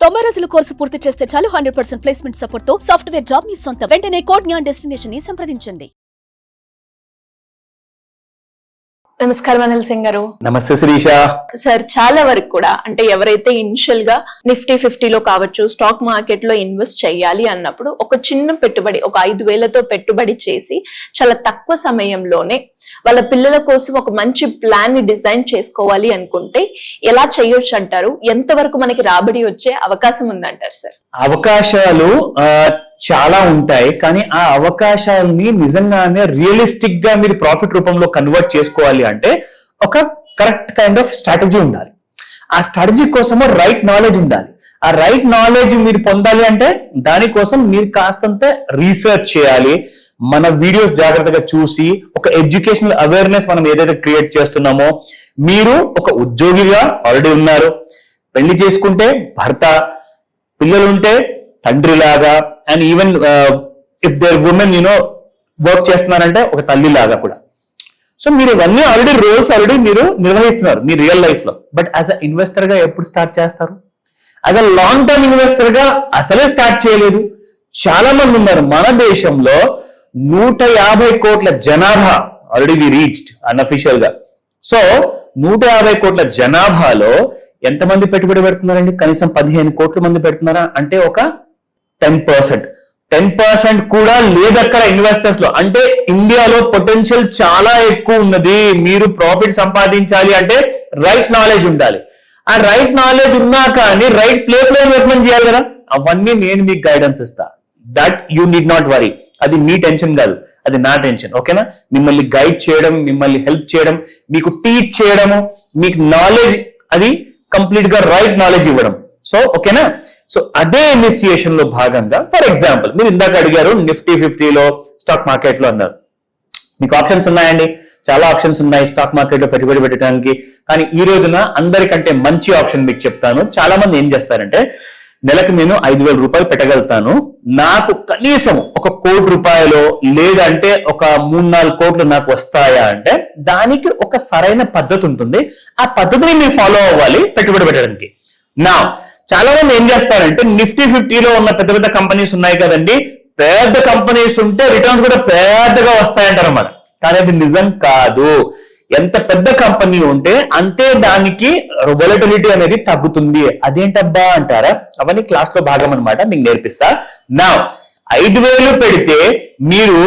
90 రోజుల కోర్సు పూర్తి చేస్తే చాలు 100% ప్లేస్మెంట్ సపోర్ట్ తో సాఫ్ట్వేర్ జాబ్ మీ సొంతం. వెంటనే కోడ్ జ్ఞాన్ డెస్టినేషన్ ని సంప్రదించండి. నమస్కారం అనిల్ సింగ్ గారు. నమస్తే శిరీష. సార్, చాలా వరకు కూడా అంటే ఎవరైతే ఇనిషియల్ గా నిఫ్టీ 50లో కావచ్చు స్టాక్ మార్కెట్ లో ఇన్వెస్ట్ చేయాలి అన్నప్పుడు ఒక చిన్న పెట్టుబడి, ఒక 5,000తో పెట్టుబడి చేసి చాలా తక్కువ సమయంలోనే వాళ్ళ పిల్లల కోసం ఒక మంచి ప్లాన్ ని డిజైన్ చేసుకోవాలి అనుకుంటే ఎలా చేయొచ్చు అంటారు? ఎంతవరకు మనకి రాబడి వచ్చే అవకాశం ఉందంటారు సార్? అవకాశాలు చాలా ఉంటాయి, కానీ ఆ అవకాశాలని నిజంగానే రియలిస్టిక్ గా మీరు ప్రాఫిట్ రూపంలో కన్వర్ట్ చేసుకోవాలి అంటే ఒక కరెక్ట్ కైండ్ ఆఫ్ స్ట్రాటజీ ఉండాలి. ఆ స్ట్రాటజీ కోసము రైట్ నాలెడ్జ్ ఉండాలి. ఆ రైట్ నాలెడ్జ్ మీరు పొందాలి అంటే దానికోసం మీరు కాస్తంత రీసెర్చ్ చేయాలి. మన వీడియోస్ జాగ్రత్తగా చూసి ఒక ఎడ్యుకేషనల్ అవేర్నెస్ మనం ఏదైతే క్రియేట్ చేస్తున్నామో, మీరు ఒక ఉద్యోగిగా ఆల్రెడీ ఉన్నారు, పెళ్లి చేసుకుంటే భర్త, పిల్లలుంటే తండ్రిలాగా, and even if there women work చేస్తున్నారంటే ఒక తల్లిలాగా కూడా. సో మీరు ఇవన్నీ ఆల్రెడీ మీరు నిర్వహిస్తున్నారు మీ రియల్ లైఫ్ లో. బట్ యాజ్ అ ఇన్వెస్టర్ గా ఎప్పుడు స్టార్ట్ చేస్తారు? As a long term investor గా అసలే స్టార్ట్ చేయలేదు. చాలా మంది ఉన్నారు మన దేశంలో. 150 కోట్ల జనాభా ఆల్రెడీ వి రీచ్డ్ అన్అఫిషియల్ గా. సో 150 కోట్ల జనాభాలో ఎంతమంది పెట్టుబడి పెడుతున్నారండి? కనీసం 15 కోట్ల మంది పెడుతున్నారా? అంటే ఒక 10% కూడా లేదు అక్కడ ఇన్వెస్టర్స్ లో. అంటే ఇండియాలో పొటెన్షియల్ చాలా ఎక్కువ ఉన్నది. మీరు ప్రాఫిట్ సంపాదించాలి అంటే రైట్ నాలెడ్జ్ ఉండాలి. ఆ రైట్ నాలెడ్జ్ ఉన్నా కానీ రైట్ ప్లేస్ లో ఇన్వెస్ట్మెంట్ చేయాలి కదా. అవన్నీ నేను మీకు గైడెన్స్ ఇస్తా. That you need not worry. అది మీ టెన్షన్ కాదు, అది నా టెన్షన్. ఓకేనా? మిమ్మల్ని గైడ్ చేయడం, మిమ్మల్ని హెల్ప్ చేయడం, మీకు టీచ్ చేయడము, మీకు నాలెడ్జ్, అది కంప్లీట్ గా రైట్ నాలెడ్జ్ ఇవ్వడం. సో ఓకేనా? సో అదే ఇనిషియేషన్ లో భాగంగా, ఫర్ ఎగ్జాంపుల్ మీరు ఇందాక అడిగారు నిఫ్టీ 50లో స్టాక్ మార్కెట్ లో అన్నారు. మీకు ఆప్షన్స్ ఉన్నాయండి, చాలా ఆప్షన్స్ ఉన్నాయి స్టాక్ మార్కెట్ లో పెట్టుబడి పెట్టడానికి. కానీ ఈ రోజున అందరికంటే మంచి ఆప్షన్ మీకు చెప్తాను. చాలా మంది ఏం చేస్తారంటే, నెలకు నేను 5,000 రూపాయలు పెట్టగలుగుతాను, నాకు కనీసం 1 కోటి రూపాయలు లేదంటే ఒక 3-4 కోట్లు నాకు వస్తాయా అంటే, దానికి ఒక సరైన పద్ధతి ఉంటుంది. ఆ పద్ధతిని మీరు ఫాలో అవ్వాలి పెట్టుబడి పెట్టడానికి. నా చాలా మంది ఏం చేస్తారంటే, నిఫ్టీ 50లో ఉన్న పెద్ద పెద్ద కంపెనీస్ ఉన్నాయి కదండి, పెద్ద కంపెనీస్ ఉంటే రిటర్న్స్ కూడా పెద్దగా వస్తాయంటారు అన్నమాట. కానీ అది నిజం కాదు. ఎంత పెద్ద కంపెనీ ఉంటే అంతే దానికి వొలటిలిటీ అనేది తగ్గుతుంది. అదేంటబ్బా అంటారా? అవన్నీ క్లాస్ లో భాగం అనమాట, మీకు నేర్పిస్తా. నా 5,000 పెడితే మీరు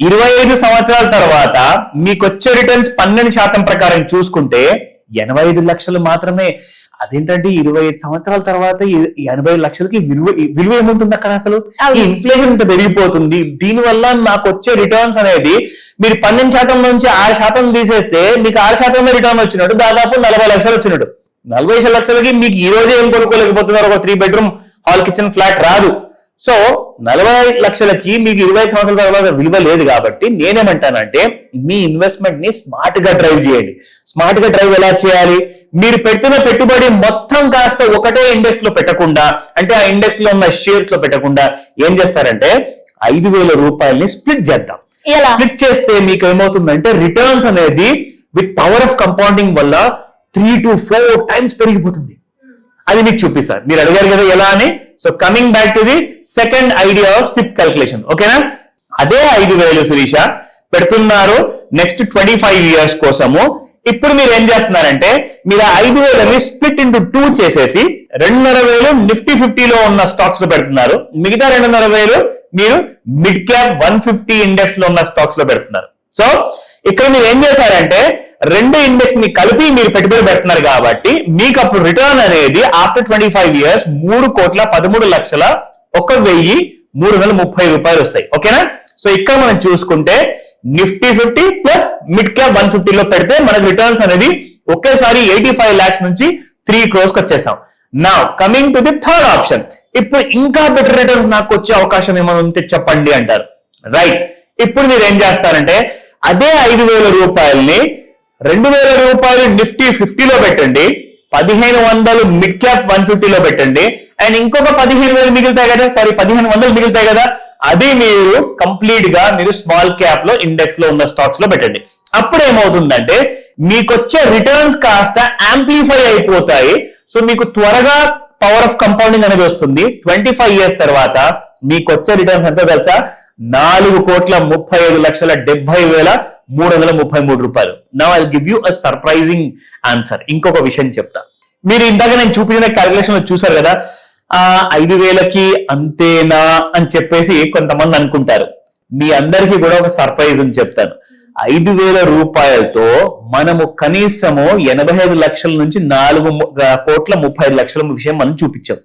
25 సంవత్సరాల తర్వాత మీకు వచ్చే రిటర్న్స్ 12% ప్రకారం చూసుకుంటే 85 లక్షలు మాత్రమే. అదేంటంటే 25 సంవత్సరాల తర్వాత 80 లక్షలకి విలువ ఏముంటుంది అక్కడ? అసలు ఈ ఇన్ఫ్లేషన్ ఇంత పెరిగిపోతుంది. దీనివల్ల నాకు వచ్చే రిటర్న్స్ అనేది మీరు 12% నుంచి 6% తీసేస్తే మీకు 6% రిటర్న్ వచ్చినట్టు, దాదాపు 40 లక్షలు వచ్చినట్టు. 40 లక్షలకి మీకు ఈ రోజే ఏం కొనుక్కోలేకపోతున్నారు? ఒక 3 బెడ్రూమ్ హాల్ కిచెన్ ఫ్లాట్ రాదు. సో 40 లక్షలకి మీకు 25 సంవత్సరాల తర్వాత విలువ లేదు. కాబట్టి నేనేమంటానంటే, మీ ఇన్వెస్ట్మెంట్ ని స్మార్ట్ గా డ్రైవ్ చేయండి. స్మార్ట్ గా డ్రైవ్ ఎలా చేయాలి? మీరు పెడుతున్న పెట్టుబడి మొత్తం కాస్త ఒకటే ఇండెక్స్ లో పెట్టకుండా, అంటే ఆ ఇండెక్స్ లో ఉన్న షేర్స్ లో పెట్టకుండా ఏం చేస్తారంటే 5,000 రూపాయలని స్ప్లిట్ చేద్దాం. స్ప్లిట్ చేస్తే మీకు ఏమవుతుందంటే రిటర్న్స్ అనేది విత్ పవర్ ఆఫ్ కంపౌండింగ్ వల్ల 3 to 4 times పెరిగిపోతుంది. అది మీకు చూపిస్తారు. మీరు అడిగారు కదా ఎలా అని. So coming back to the second idea of SIP calculation. ఓకేనా? అదే 5,000 శిరీష పెడుతున్నారు నెక్స్ట్ 25 years కోసము. ఇప్పుడు మీరు ఏం చేస్తున్నారంటే, మీరు 5,000ని స్ప్లిట్ ఇంటూ 2 చేసేసి 2,500 నిఫ్టీ 50లో ఉన్న స్టాక్స్ లో పెడుతున్నారు. మిగతా 2,500 మీరు మిడ్ క్యాప్ 150 ఇండెక్స్ లో ఉన్న స్టాక్స్ లో పెడుతున్నారు. సో ఇక్కడ మీరు ఏం చేశారంటే, 2 ఇండెక్స్ ని కలిపి మీరు పెట్టుబడి పెడుతున్నారు కాబట్టి మీకు అప్పుడు రిటర్న్ అనేది ఆఫ్టర్ 25 years 3,13,1,330 రూపాయలు వస్తాయి. ఓకేనా? సో ఇక్కడ మనం చూసుకుంటే నిఫ్టీ 50 ప్లస్ మిడ్ క్యాప్ 150 లో పెడితే మనకు రిటర్న్స్ అనేది ఒకేసారి 85 lakhs నుంచి 3 crores వచ్చేసాం. నా coming to the third option. ఇప్పుడు ఇంకా బెటర్ రిటర్న్స్ నాకు వచ్చే అవకాశం ఏమైనా ఉంటే చెప్పండి అంటారు. రైట్. ఇప్పుడు మీరు ఏం చేస్తారంటే, అదే 5,000 రూపాయల్ని 2,000 రూపాయలు నిఫ్టీ 50లో పెట్టండి, 1,500 మిడ్ క్యాప్ 150లో పెట్టండి, అండ్ ఇంకొక 15,000 మిగులుతాయి కదా, 1,500 మిగులుతాయి కదా, అది మీరు కంప్లీట్ గా మీరు స్మాల్ క్యాప్ లో ఇండెక్స్ లో ఉన్న స్టాక్స్ లో పెట్టండి. అప్పుడు ఏమవుతుందంటే మీకు వచ్చే రిటర్న్స్ కాస్త యాంప్లిఫై అయిపోతాయి. సో మీకు త్వరగా పవర్ ఆఫ్ కంపౌండింగ్ అనేది వస్తుంది. 25 years తర్వాత మీకు వచ్చే రిటర్న్స్ ఎంతో తెలుసా? 4,35,70,333 రూపాయలు. Now I give you a surprising answer. ఇంకొక విషయం చెప్తా. మీరు ఇందాక నేను చూపించిన క్యాలిక్యులేషన్ లో చూసారు కదా, 5,000కి అంతేనా అని చెప్పేసి కొంతమంది అనుకుంటారు. మీ అందరికీ కూడా ఒక సర్ప్రైజ్ అని చెప్తాను. 5,000 రూపాయలతో మనము కనీసము 85 లక్షల నుంచి 4,35,00,000 విషయం మనం చూపించాం.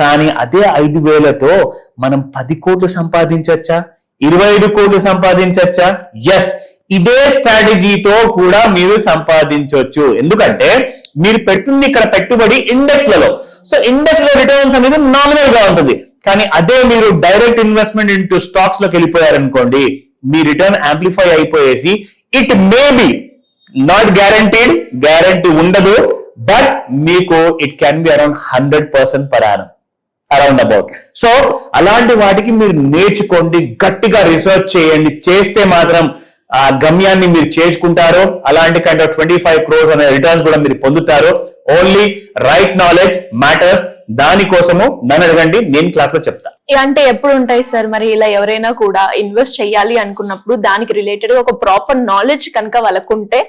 కానీ అదే 5,000తో మనం 10 కోట్లు సంపాదించవచ్చా, 25 కోట్లు సంపాదించవచ్చా? ఎస్, ఇదే స్ట్రాటజీతో కూడా మీరు సంపాదించవచ్చు. ఎందుకంటే మీరు పెడుతుంది ఇక్కడ పెట్టుబడి ఇండెక్స్లలో. సో ఇండెక్స్ లో రిటర్న్స్ అనేది నామినల్ గా ఉంటుంది. కానీ అదే మీరు డైరెక్ట్ ఇన్వెస్ట్మెంట్ ఇంటూ స్టాక్స్ లోకి వెళ్ళిపోయారనుకోండి, మీ రిటర్న్ యాంప్లిఫై అయిపోయేసి it may be not guaranteed, guarantee ఉండదు, బట్ మీకు it can be around 100% per annum, around about. So అలాంటి వాటికి మీరు నేర్చుకోండి, గట్టిగా రీసెర్చ్ చేయండి. చేస్తే మాత్రం ఆ గమ్యాన్ని మీరు చేసుకుంటారు. అలాంటి కైండ్ ఆఫ్ 25 crores అనే రిటర్న్స్ కూడా మీరు పొందుతారు. Only right knowledge matters. దానికోసము నన్ను అడగండి, నేను క్లాస్ లో చెప్తా. అంటే ఎప్పుడు ఉంటాయి సార్ మరి ఇలా ఎవరైనా కూడా ఇన్వెస్ట్ చేయాలి అనుకున్నప్పుడు దానికి రిలేటెడ్ ఒక ప్రాపర్ నాలెడ్జ్ కనుక వాళ్ళకుంటే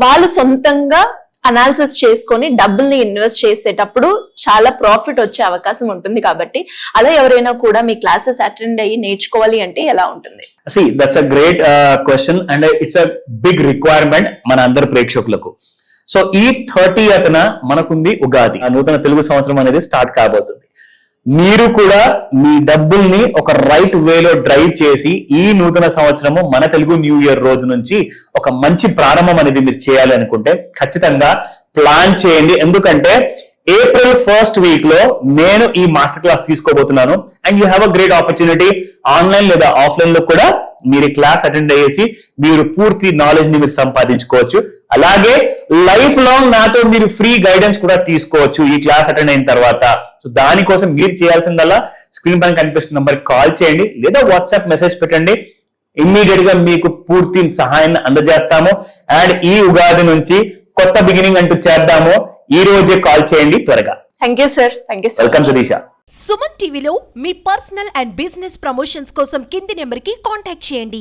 వాళ్ళు సొంతంగా అనాలిసిస్ చేసుకొని డబ్బుల్ని ఇన్వెస్ట్ చేసేటప్పుడు చాలా ప్రాఫిట్ వచ్చే అవకాశం ఉంటుంది. కాబట్టి అలా ఎవరైనా కూడా మీ క్లాసెస్ అటెండ్ అయ్యి నేర్చుకోవాలి అంటే ఎలా ఉంటుంది? See, that's a great question and it's a big requirement మన అందరు ప్రేక్షకులకు. సో ఈ 30th మనకుంది ఉగాది, ఆ నూతన తెలుగు సంవత్సరం అనేది స్టార్ట్ కాబోతుంది. మీరు కూడా మీ డబ్బుల్ని ఒక రైట్ వేలో డ్రైవ్ చేసి ఈ నూతన సంవత్సరము మన తెలుగు న్యూ ఇయర్ రోజు నుంచి ఒక మంచి ప్రారంభం అనేది మీరు చేయాలి అనుకుంటే ఖచ్చితంగా ప్లాన్ చేయండి. ఎందుకంటే April 1st వీక్ లో నేను ఈ మాస్టర్ క్లాస్ తీసుకోబోతున్నాను. And you have a great opportunity, online లేదా ఆఫ్లైన్ లో కూడా మీరు క్లాస్ అటెండ్ అయ్యేసి మీరు పూర్తి నాలెడ్జ్ ని మీరు సంపాదించుకోవచ్చు. అలాగే లైఫ్ లాంగ్ నాతో మీరు ఫ్రీ గైడెన్స్ కూడా తీసుకోవచ్చు ఈ క్లాస్ అటెండ్ అయిన తర్వాత. సో దానికోసం మీరు చేయాల్సిందల్లా స్క్రీన్ పైన కనిపిస్తున్న నంబర్ కాల్ చేయండి లేదా వాట్సాప్ మెసేజ్ పెట్టండి. ఇమ్మీడియట్ గా మీకు పూర్తి సహాయాన్ని అందజేస్తాము. అండ్ ఈ ఉగాది నుంచి కొత్త బిగినింగ్ అంటూ చేద్దాము. ఈ రోజే కాల్ చేయండి త్వరగా. Thank you sir. Thank you. Welcome Sudeesha. Suman టీవీలో మీ పర్సనల్ అండ్ బిజినెస్ ప్రమోషన్స్ కోసం కింది నెంబర్ కి కాంటాక్ట్ చేయండి.